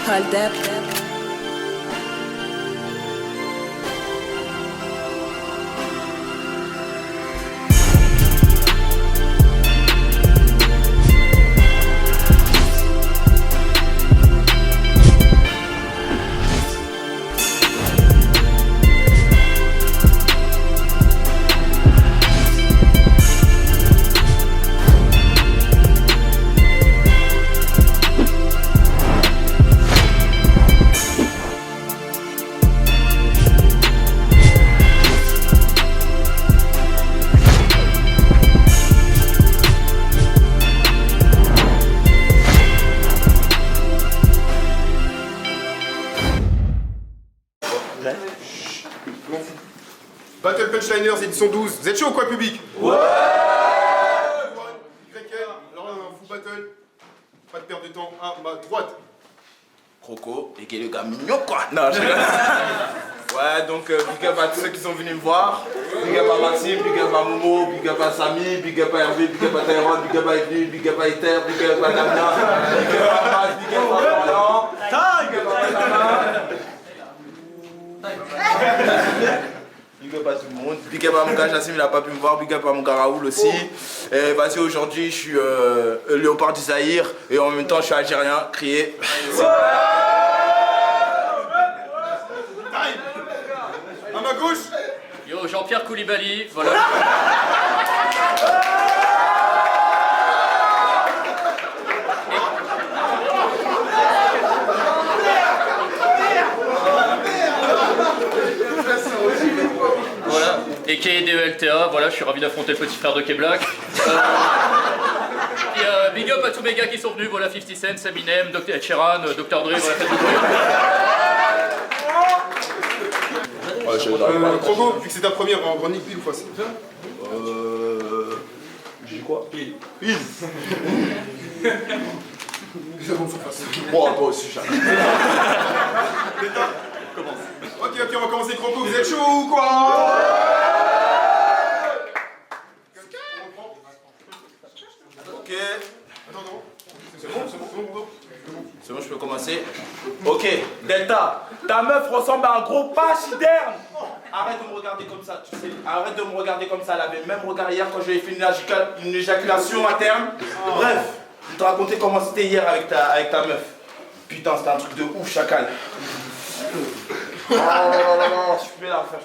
Hold up. Battle Punchliners édition 12, vous êtes chaud ou quoi public? Ouais. YL, alors là on a un full battle, pas de perte de temps, à ma droite. Croco, et qui est le gars mignon quoi. Non, je rigole. Ouais, donc big up à tous ceux qui sont venus me voir. Big up à Maxime, big up à Momo, big up à Samy, big up à Hervé, big up à Tyrone, big up à Evelyne, big up à Ether, big up à Damien, big up à Max, big up à Florian, big up à Benjamin. Big up à tout le monde, big up à mon gars Jassim, il a pas pu me voir, big up à mon gars Raoul aussi. Et vas-y, aujourd'hui je suis léopard du Zaïre et en même temps je suis algérien, crié. À ma gauche. Yo, Jean-Pierre Koulibaly, voilà. Voilà, et KDELTA, voilà, je suis ravi d'affronter le petit frère de K-Black. Et big up à tous mes gars qui sont venus, voilà, 50 Cent, Eminem, Dr. Ed Sheeran, Dr. Dre, voilà, faites du bruit. Croco, vu que c'est ta première en grande ligue, pile ou face? J'ai dit quoi? Pile. Pile. Seconde surface. Moi, toi aussi, Jacques. Commence. Ok, on va commencer Croco, vous êtes chaud ou quoi? Ok. Attends. C'est bon. C'est bon, je peux commencer. Ok, Delta, ta meuf ressemble à un gros pachyderme. Arrête de me regarder comme ça, tu sais. Arrête de me regarder comme ça. Elle avait le même regard hier quand j'avais fait une éjaculation interne. Bref, je vais te raconter comment c'était hier avec ta meuf. Putain, c'était un truc de ouf, chacal. Oh non, je peux la refaire,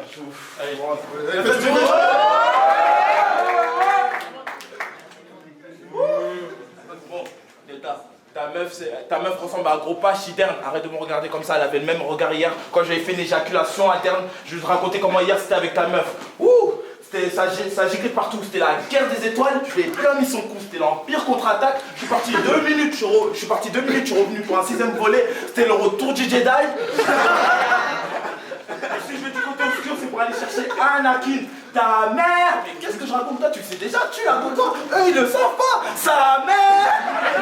je suis ouf. Allez, bon, Delta. Ta meuf ressemble à un gros pachyderme. Arrête de me regarder comme ça, elle avait le même regard hier quand j'avais fait une éjaculation interne. Je vais te raconter comment hier c'était avec ta meuf. Ouh, ça giclait partout, c'était la guerre des étoiles, je lui ai bien mis son coup, c'était l'Empire contre-attaque. Je suis parti 2 minutes, je suis revenu pour un 6ème volet, c'était le retour du Jedi. Et si je vais du côté obscur, c'est pour aller chercher Anakin. Ta mère, mais qu'est-ce que je raconte toi? Tu le sais déjà, tu as content. Eux ils le savent pas. Sa mère,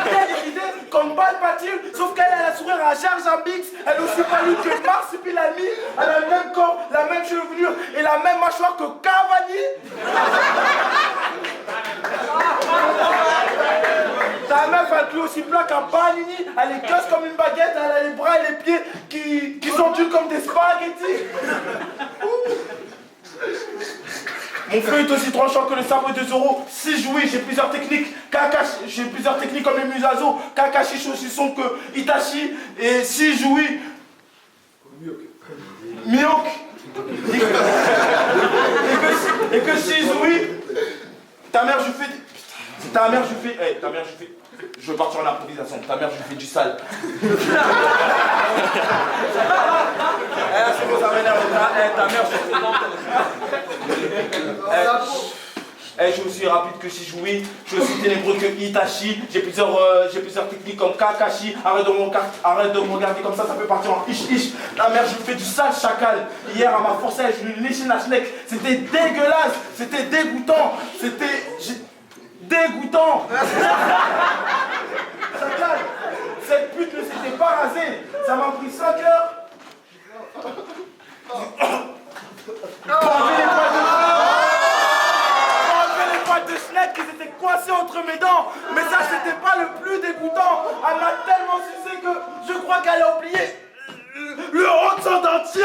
elle est ridée comme Palpatine, sauf qu'elle a la sourire à Jar Jar Binks. Elle est aussi pâlie que Marsupilami. Elle a le même corps, la même chevelure et la même mâchoire que Cavani. Ta meuf elle plie aussi plat qu'un panini. Elle est gosse comme une baguette. Elle a les bras et les pieds qui sont durs comme des spaghettis. Mon feu est aussi tranchant que le sabre de Zoro. Si joué, j'ai plusieurs techniques. J'ai plusieurs techniques comme les Musazo. Kakashi aussi son que Itachi. Et si joué. Miyok. Et que si joué. Ta mère, je fais. Je veux partir en improvisation. Ta mère, je lui fais du sale. C'est bon, ça m'énerve. Ta mère, je suis aussi rapide que Shijui, je suis aussi ténébreux que Itachi, j'ai plusieurs techniques comme Kakashi, arrête de me regarder comme ça peut partir en ish. Ta mère, je lui fais du sale chacal. Hier, à ma force, je lui léchais la schneck. C'était dégueulasse, c'était dégoûtant, dégoûtant. Chacal, cette pute ne s'était pas rasée, ça m'a pris 5 heures. Pour enlever les poils de schneck qui étaient coincés entre mes dents. Mais ça, c'était pas le plus dégoûtant. Elle m'a tellement sucé que je crois crois qu'elle a oublié le haut de son dentier.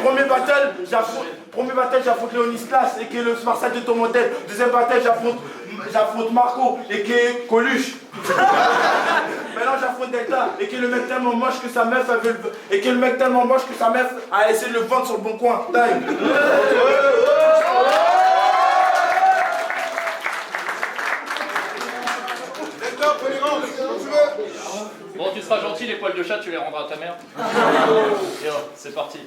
Premier battle, j'affronte Léonislas et qui est le Marcel de ton modèle. Deuxième battle, j'affronte Marco et qui est Coluche. Maintenant j'affronte Delta et qui est le mec tellement moche que sa meuf a essayé de le vendre sur le bon coin. Time. Delta, prenez rang, quand tu veux. Bon, tu seras gentil, les poils de chat, tu les rendras à ta mère. Yo, c'est parti.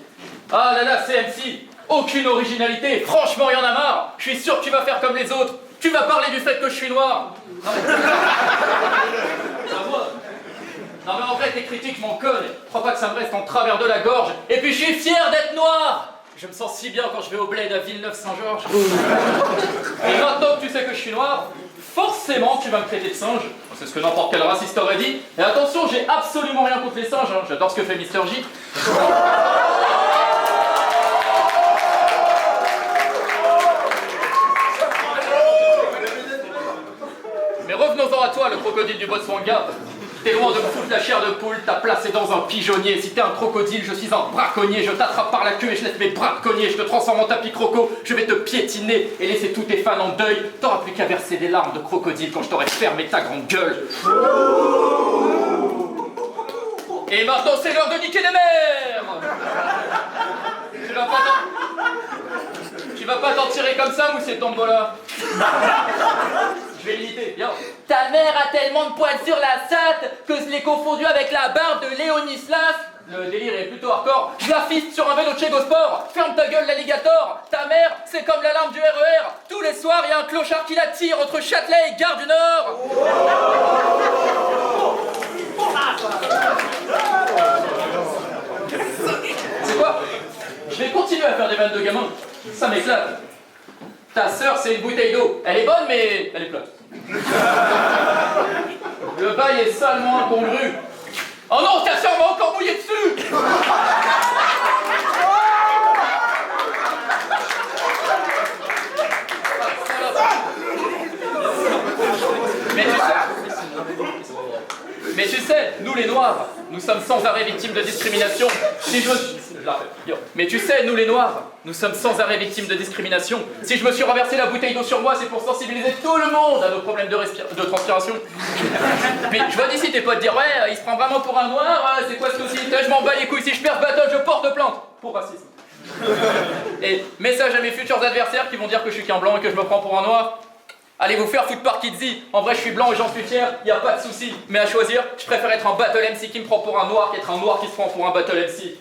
Ah là là, CMC, aucune originalité. Franchement, il y en a marre. Je suis sûr que tu vas faire comme les autres. Tu vas parler du fait que je suis noir. Non mais... Non mais en vrai, tes critiques m'en cognent. Crois pas que ça me reste en travers de la gorge. Et puis je suis fier d'être noir. Je me sens si bien quand je vais au bled à Villeneuve-Saint-Georges. Et maintenant que tu sais que je suis noir, forcément tu vas me traiter de singe. C'est ce que n'importe quel raciste aurait dit. Et attention, j'ai absolument rien contre les singes, hein. J'adore ce que fait Mister J. Mais revenons-en à toi, le crocodile du Botswana. T'es loin de me foutre la chair de poule, t'as placé dans un pigeonnier. Si t'es un crocodile, je suis un braconnier. Je t'attrape par la queue et je laisse mes bras de cogner. Je te transforme en tapis croco, je vais te piétiner et laisser tous tes fans en deuil. T'auras plus qu'à verser des larmes de crocodile quand je t'aurai fermé ta grande gueule. Et maintenant c'est l'heure de niquer les mères. Tu vas pas t'en tirer comme ça, Moussier de Tombola. Je vais l'imiter, viens. Ta mère a tellement de poils sur la satte que je l'ai confondu avec la barbe de Léonislas. Le délire est plutôt hardcore. Je la fiste sur un vélo de chez Gosport. Ferme ta gueule, l'alligator. Ta mère, c'est comme l'alarme du RER. Tous les soirs, il y a un clochard qui la tire entre Châtelet et Gare du Nord. C'est quoi? Je vais continuer à faire des vannes de gamin. Ça m'éclate. Ta sœur, c'est une bouteille d'eau. Elle est bonne, mais elle est plate. Le bail est salement incongru. Oh non, ta sœur m'a encore mouillé dessus. Mais tu sais, nous les Noirs, nous sommes sans arrêt victimes de discrimination. Si je la refais. Yo. Mais tu sais, nous les Noirs, nous sommes sans arrêt victimes de discrimination. Si je me suis renversé la bouteille d'eau sur moi, c'est pour sensibiliser tout le monde à nos problèmes de transpiration. Mais je vois d'ici tes potes dire ouais, il se prend vraiment pour un Noir, c'est quoi ce souci? Je m'en bats les couilles, si je perds ce battle, je porte plainte pour racisme. Et message à mes futurs adversaires qui vont dire que je suis qu'un blanc et que je me prends pour un Noir. Allez vous faire foutre par Kidzi. En vrai, je suis blanc et j'en suis fier, y a pas de souci. Mais à choisir, je préfère être un battle MC qui me prend pour un noir qu'être un noir qui se prend pour un battle MC.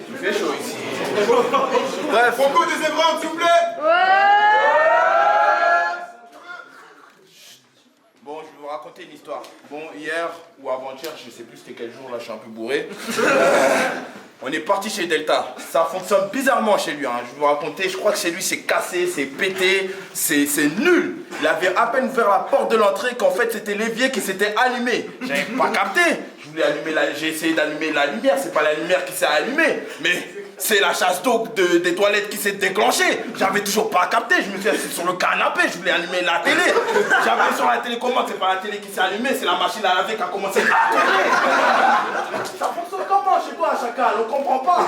Il fait chaud ici. Bref. Franco, deuxième round, s'il vous plaît. Bon, je vais vous raconter une histoire. Bon, hier ou avant-hier, je sais plus c'était quel jour, là je suis un peu bourré. On est parti chez Delta. Ça fonctionne bizarrement chez lui, hein. Je vais vous raconter, je crois que chez lui c'est cassé, c'est pété, c'est nul. Il avait à peine ouvert la porte de l'entrée qu'en fait c'était l'évier qui s'était allumé. J'avais pas capté. J'ai essayé d'allumer la lumière, c'est pas la lumière qui s'est allumée, mais c'est la chasse d'eau des toilettes qui s'est déclenchée. J'avais toujours pas capté, je me suis assis sur le canapé, je voulais allumer la télé. J'avais sur la télécommande, c'est pas la télé qui s'est allumée, c'est la machine à laver qui a commencé à tourner. Ça fonctionne comment chez toi, Chacal? On comprend pas.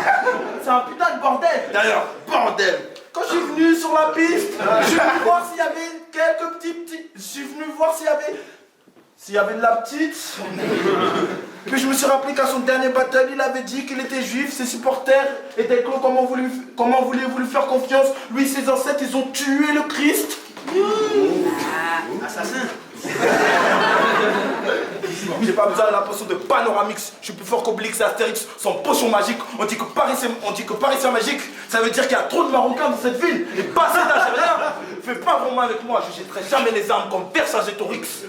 C'est un putain de bordel. D'ailleurs, bordel. Quand je suis venu sur la piste, je suis venu voir s'il y avait quelques petits... Je suis venu voir s'il y avait de la petite. Puis je me suis rappelé qu'à son dernier battle, il avait dit qu'il était juif, ses supporters étaient clos, comment voulez-vous lui faire confiance? Lui et ses ancêtres, ils ont tué le Christ. Assassin. J'ai pas besoin de la potion de Panoramix, je suis plus fort qu'Obélix et Astérix, sans potion magique. On dit que Paris c'est magique, ça veut dire qu'il y a trop de Marocains dans cette ville. Et pas assez d'Algériens. Fais pas vraiment avec moi, je jetterai jamais les armes comme Vercingétorix.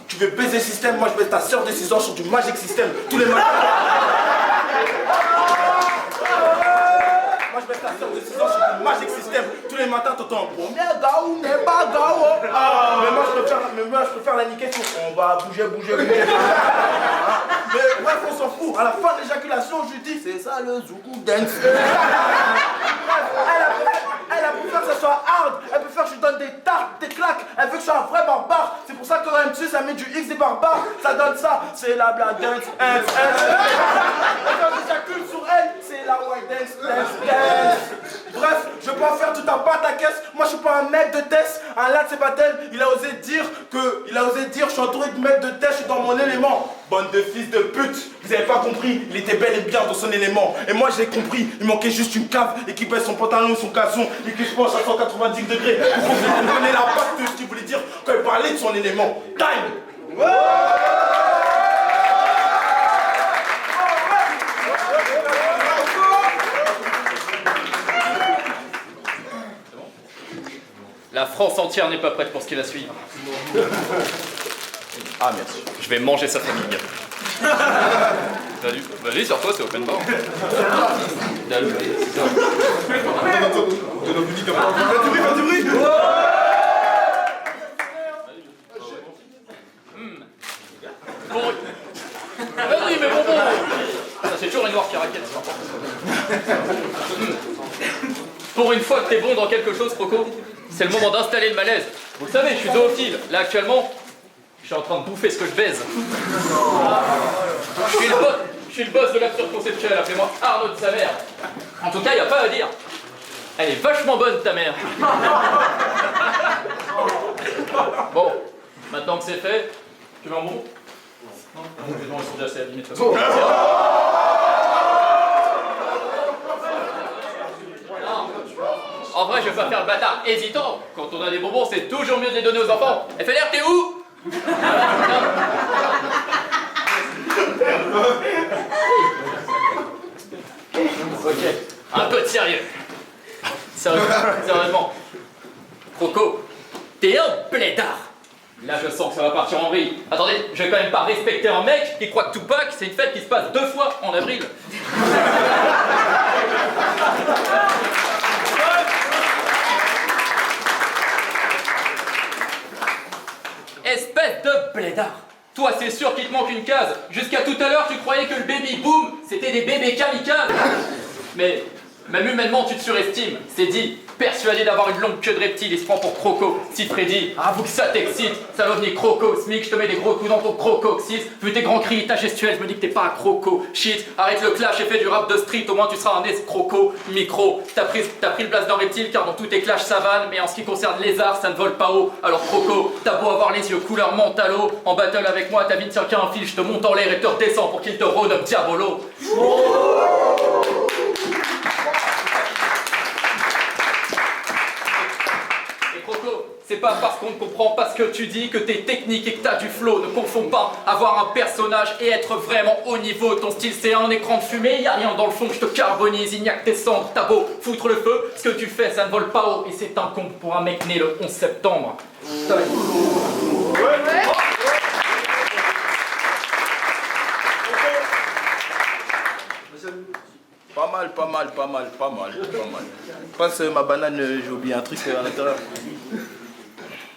Tu veux baiser système, moi je baise ta sœur de 6 ans sur du Magic System tous les matins. Moi je baisses ta soeur de 6 ans sur ton Magic System. Tous les matins, t'entends premier gaou n'est pas gaou. Mais moi, je préfère la niquer sur on va bouger. Mais bref, on s'en fout. À la fin de l'éjaculation, je lui dis c'est ça le Zoukou Dance. Elle a pu faire que ça soit hard. Elle peut faire que je lui donne des tartes, des claques. Elle veut que je sois un vrai barbare. C'est pour ça que quand elle me tue, ça met du X des barbares. Ça donne ça. C'est la black dance. Quand j'éjacule sur elle, c'est la white dance. Bref, je peux en faire tout un pâte à caisse. Moi, je suis pas un mec de test. Un là de ses battles, il a osé dire, je suis entouré de mecs de test, je suis dans mon élément. Bande de fils de pute. Vous avez pas compris, il était bel et bien dans son élément. Et moi, j'ai compris, il manquait juste une cave et qu'il baisse son pantalon et son caleçon et qu'il se penche à 190 degrés. Vous comprenez l'impact de ce qu'il voulait dire quand il parlait de son élément. Time. La France entière n'est pas prête pour ce qui va suivre. Ah, merci. Je vais manger sa famille. Salut. Vas-y, sur toi, c'est open bar. Salut. Fais du bruit. Bon. Vas-y, mais bonbon. Ça, c'est toujours une noire qui raquette, ça. Pour une fois que t'es bon dans quelque chose, Croco, c'est le moment d'installer le malaise. Vous le savez, je suis zoophile. Là, actuellement, je suis en train de bouffer ce que je baise. Je suis le boss de l'absurde conceptuel, appelez-moi Arnaud de sa mère. En tout cas, y a pas à dire. Elle est vachement bonne, ta mère. Bon, maintenant que c'est fait, tu veux un bonbon? Non, les gens ils sont déjà assez abîmés de toute façon. En vrai, je vais pas faire le bâtard hésitant. Quand on a des bonbons, c'est toujours mieux de les donner aux enfants. FLR, t'es où? Ok, un peu de sérieux. Sérieusement. Croco, t'es un blédard. Là, je sens que ça va partir en vrille. Attendez, je vais quand même pas respecter un mec qui croit que Tupac, c'est une fête qui se passe 2 fois en avril. Espèce de blédard. Toi, c'est sûr qu'il te manque une case. Jusqu'à tout à l'heure, tu croyais que le baby boom, c'était des bébés kamikazes. Mais même humainement, tu te surestimes. C'est dit. Persuadé d'avoir une longue queue de reptile, il se prend pour Croco. Si Freddy, avoue que ça t'excite. Ça va venir Croco, Smic, je te mets des gros coups dans ton crococcyx. Vu tes grands cris, ta gestuelle, je me dis que t'es pas un croco. Shit, arrête le clash et fais du rap de street, au moins tu seras un escroco. Micro, t'as pris le place d'un reptile car dans tous tes clashs ça vanne. Mais en ce qui concerne les arts, ça ne vole pas haut. Alors Croco, t'as beau avoir les yeux couleur mentalo. En battle avec moi, ta vie ne tient qu'à un fil. Je te monte en l'air et te redescends pour qu'il te renomme Diabolo. C'est pas parce qu'on ne comprend pas ce que tu dis que t'es technique et que t'as du flow. Ne confonds pas avoir un personnage et être vraiment haut niveau. Ton style c'est un écran de fumée, y a rien dans le fond, je te carbonise, il n'y a que tes cendres. T'as beau foutre le feu, ce que tu fais ça ne vole pas haut. Et c'est un con pour un mec né le 11 septembre. Pas mal. Passe ma banane, j'ai oublié un truc à l'intérieur.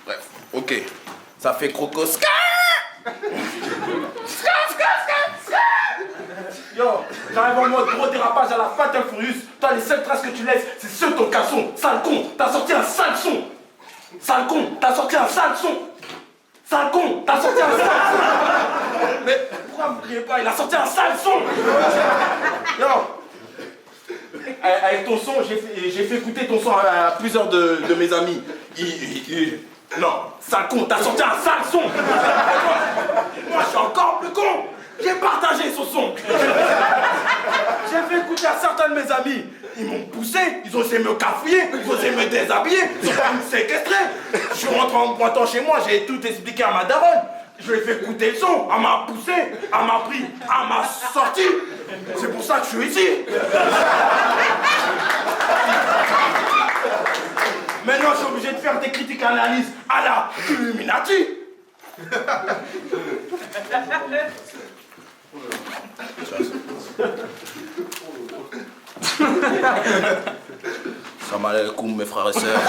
Bref, ok. Ça fait croco. Yo, j'arrive en mode gros dérapage à la Fast and Furious. Toi, les seules traces que tu laisses, c'est ceux de ton casson. Sale con, t'as sorti un sale son. Sale con, t'as sorti un sale son. Sale con, t'as sorti un sale son. Mais pourquoi vous criez pas? Il a sorti un sale son. Yo. Avec ton son, j'ai fait écouter ton son à plusieurs de mes amis. Non, sale con, t'as sorti un sale son. Moi, je suis encore plus con. J'ai partagé son son. J'ai fait écouter à certains de mes amis. Ils m'ont poussé, ils ont essayé de me cafouiller, ils ont essayé de me déshabiller, ils ont failli me séquestrer. Je suis rentré en me pointant chez moi, j'ai tout expliqué à ma daronne. Je lui ai fait écouter le son, elle m'a poussé, elle m'a pris, elle m'a sorti. C'est pour ça que je suis ici. Maintenant, je suis obligé de faire des critiques analyses à la Illuminati. Salam alaikum mes frères et sœurs.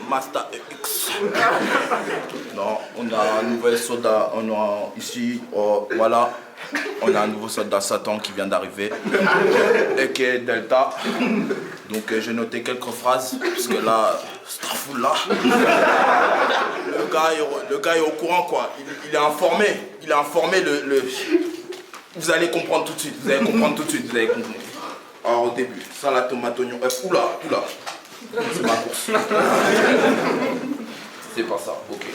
Master X. Non, on a un nouvel soldat, ici, voilà, on a un nouveau soldat Satan qui vient d'arriver, et qui est Delta. Donc j'ai noté quelques phrases, parce que là, là, le gars est au courant quoi, il est informé, vous allez comprendre tout de suite, vous allez comprendre. Alors au début, salade, tomate, oignon, oula. C'est ma course. C'est pas ça, ok.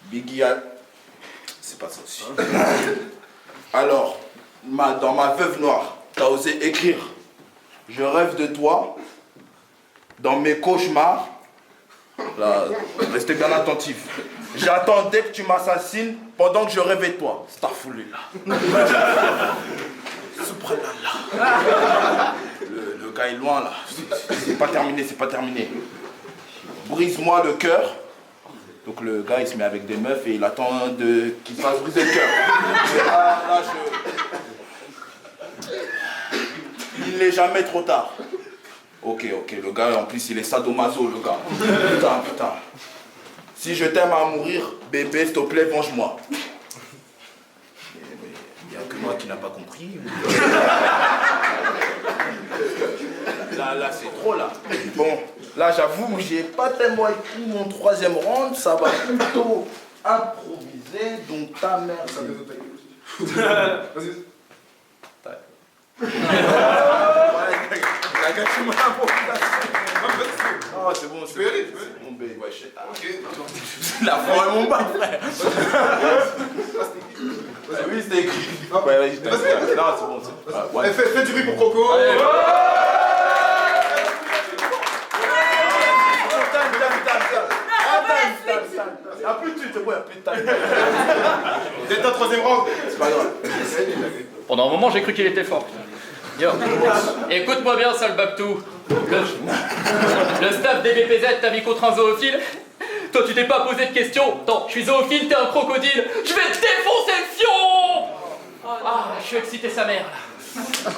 Biggie, c'est pas ça aussi. Alors, dans ma veuve noire, t'as osé écrire « Je rêve de toi » dans mes cauchemars. Là, restez bien attentifs. J'attendais que tu m'assassines pendant que je rêvais de toi. Starfoulé là. Subhanallah. Le gars est loin là. C'est pas terminé. Brise-moi le cœur. Donc le gars il se met avec des meufs et il attend qu'il se fasse briser le cœur. Là, il n'est jamais trop tard. Ok, le gars en plus il est sadomaso le gars. Putain. Si je t'aime à mourir, bébé s'il te plaît venge-moi. Il n'y a que moi qui n'a pas compris. Là c'est trop là. Bon, là j'avoue, j'ai pas tellement écrit mon troisième round, ça va plutôt improviser, donc ta mère. Vas-y. Oh c'est bon, Je peux y aller, mon bébé, ouais, je sais pas. Ok. La forêt est mon bas, frère. Oui, c'était écrit. Ouais, vas-y, non, c'est bon. Ouais. Fais du bruit pour Croco. Ah, plus de suite, c'est bon, plus de time. Delta, troisième round. C'est pas grave. Pendant un moment, j'ai cru qu'il était fort. Yo. Écoute-moi bien, sale Babtou. Le staff des BPZ t'a mis contre un zoophile. Toi, tu t'es pas posé de questions. Attends, je suis zoophile, t'es un crocodile. Je vais te défoncer le fion. Ah, je suis excité sa mère, là.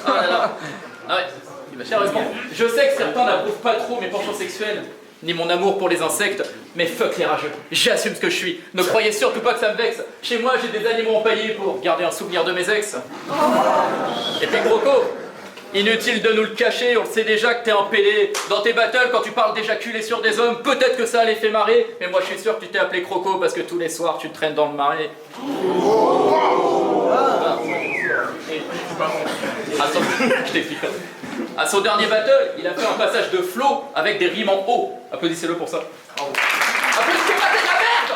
Ah là là. Ah ouais. Bah, sérieusement, je sais que certains n'approuvent pas trop mes penchants sexuels, ni mon amour pour les insectes, mais fuck les rageux. J'assume ce que je suis. Ne croyez surtout pas que ça me vexe. Chez moi, j'ai des animaux empaillés pour garder un souvenir de mes ex. Et puis, Croco, inutile de nous le cacher, on le sait déjà que t'es un PD. Dans tes battles, quand tu parles d'éjaculer sur des hommes, peut-être que ça les fait marrer, mais moi je suis sûr que tu t'es appelé Croco parce que tous les soirs tu te traînes dans le marais. Je t'explique. À son dernier battle, il a fait un passage de flow avec des rimes en haut. Applaudissez-le pour ça. Applaudissez-moi, c'est de la merde!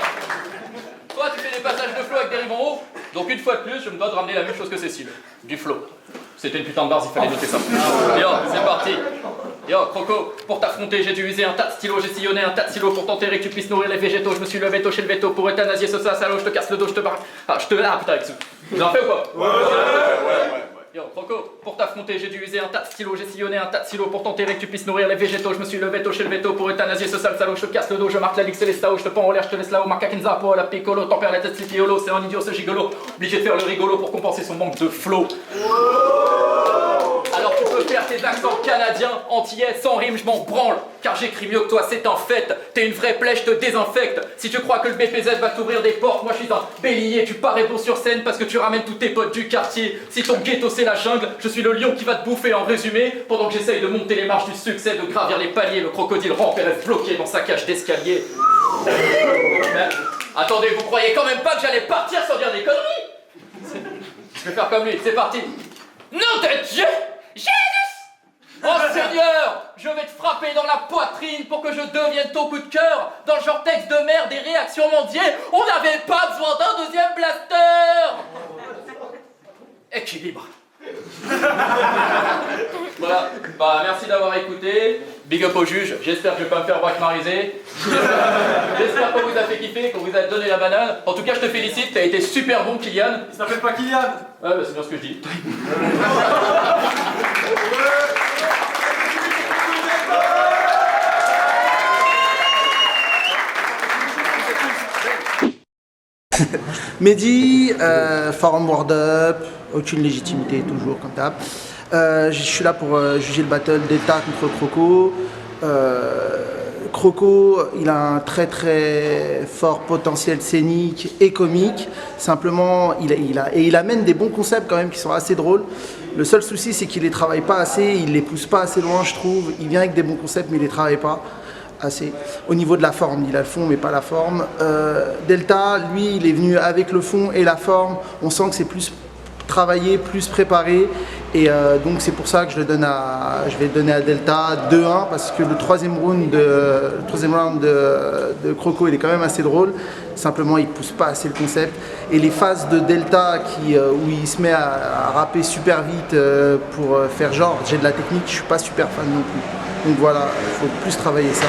Toi, tu fais des passages de flow avec des rimes en haut, donc une fois de plus, je me dois de ramener la même chose que Cécile. Du flow. C'était une putain de barre, il fallait noter ça. Yo, c'est parti. Yo, Croco, pour t'affronter, j'ai dû user un tas de stylos, j'ai sillonné un tas de silos pour t'enterrer que tu puisses nourrir les végétaux. Je me suis levé tôt chez le veto pour euthanasier ce salaud, je te casse le dos, je te barre. Ah, putain, avec ça. Vous en faites ou quoi? Ouais. Yo, Croco, pour t'affronter, j'ai dû user un tas de stylos, j'ai sillonné un tas de silos pour t'enterrer que tu puisses nourrir les végétaux. Je me suis levé tôt chez le veto pour euthanasier ce sale salaud, je te casse le dos, je marque la ligue Célestao, je te pends en l'air, je te laisse là-haut, marque à Kenzapo, la piccolo, tempère la tête Slipiolo, c'est un idiot ce gigolo, obligé de faire le rigolo pour compenser son manque de flow. Alors tu peux faire tes accents canadiens, antillais, sans rime, je m'en branle. Car j'écris mieux que toi, c'est un fait. T'es une vraie plaie, je te désinfecte. Si tu crois que le BPZ va t'ouvrir des portes, moi je suis un bélier. Tu parais beau sur scène parce que tu ramènes tous tes potes du quartier. Si ton ghetto c'est la jungle, je suis le lion qui va te bouffer en résumé. Pendant que j'essaye de monter les marches du succès, de gravir les paliers, le crocodile rampe et reste bloqué dans sa cage d'escalier. Mais, attendez, vous croyez quand même pas que j'allais partir sans dire des conneries? Je vais faire comme lui, c'est parti. Nom de Dieu! Jésus! Oh Seigneur, je vais te frapper dans la poitrine pour que je devienne ton coup de cœur. Dans le genre texte de merde des réactions mondiales, on n'avait pas besoin d'un deuxième blaster. Équilibre. Voilà, bah merci d'avoir écouté. Big up au juge, j'espère que je vais pas me faire braquemariser. J'espère qu'on vous a fait kiffer, qu'on vous a donné la banane. En tout cas, je te félicite, t'as été super bon, Kylian. Il s'appelle pas Kylian. Ouais, bah c'est bien ce que je dis. Mehdi, forum World Up, aucune légitimité, toujours comme d'hab. Je suis là pour juger le battle Delta contre Croco. Croco, il a un très très fort potentiel scénique et comique. Simplement, il amène des bons concepts quand même qui sont assez drôles. Le seul souci, c'est qu'il les travaille pas assez, il les pousse pas assez loin, je trouve. Il vient avec des bons concepts, mais il les travaille pas assez. Au niveau de la forme, il a le fond, mais pas la forme. Delta, lui, il est venu avec le fond et la forme. On sent que c'est plus travaillé, plus préparé. Et donc c'est pour ça que je vais donner à Delta 2-1 parce que le troisième round de Croco il est quand même assez drôle. Simplement il pousse pas assez le concept. Et les phases de Delta où il se met à rapper super vite pour faire genre j'ai de la technique, je suis pas super fan non plus. Donc voilà, il faut plus travailler ça.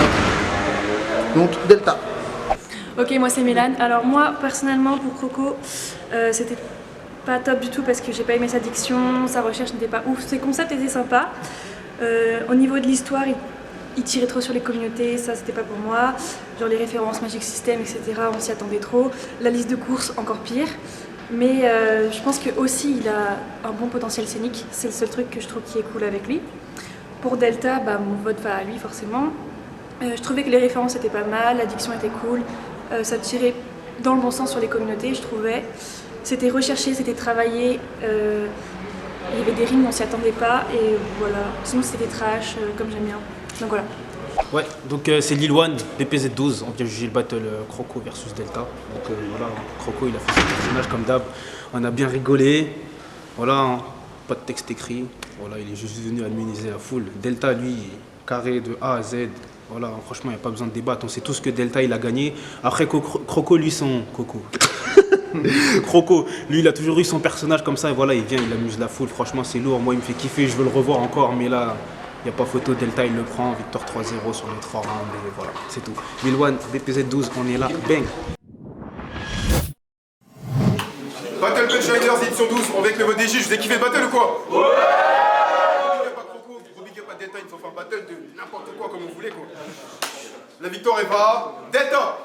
Donc Delta. Ok, moi c'est Mélane. Alors moi personnellement pour Croco, c'était pas top du tout parce que j'ai pas aimé sa diction, sa recherche n'était pas ouf, ses concepts étaient sympas. Au niveau de l'histoire, il tirait trop sur les communautés, ça c'était pas pour moi. Genre les références Magic System, etc., on s'y attendait trop. La liste de courses, encore pire. Mais je pense que aussi il a un bon potentiel scénique, c'est le seul truc que je trouve qui est cool avec lui. Pour Delta, bah, mon vote va à lui forcément. Je trouvais que les références étaient pas mal, la diction était cool, ça tirait dans le bon sens sur les communautés, je trouvais. C'était recherché, c'était travaillé, il y avait des rimes, on s'y attendait pas, et voilà. Sinon c'était trash, comme j'aime bien. Donc voilà. Ouais, donc c'est Lil One, BPZ12, on vient juger le battle Croco versus Delta. Donc voilà, Croco il a fait son personnage comme d'hab, on a bien rigolé, voilà, hein, pas de texte écrit, voilà, il est juste venu admoniser la foule. Delta lui, carré de A à Z, voilà, franchement il n'y a pas besoin de débattre, on sait tous que Delta il a gagné. Après Croco lui son... Croco, lui il a toujours eu son personnage comme ça et voilà, il vient, il amuse la foule, franchement c'est lourd, moi il me fait kiffer, je veux le revoir encore, mais là... Il n'y a pas photo, Delta il le prend, victoire 3-0 sur les 3 rounds et voilà, c'est tout. Lil One, BPZ12, on est là, bang. Battle Punchliners édition 12, on va avec le mode DJ, je vous ai kiffé le battle ou quoi? Ouais. Gros big up à Croco, gros big up à Delta, ils nous ont fait un battle de n'importe quoi comme on voulait quoi. La victoire est va Delta.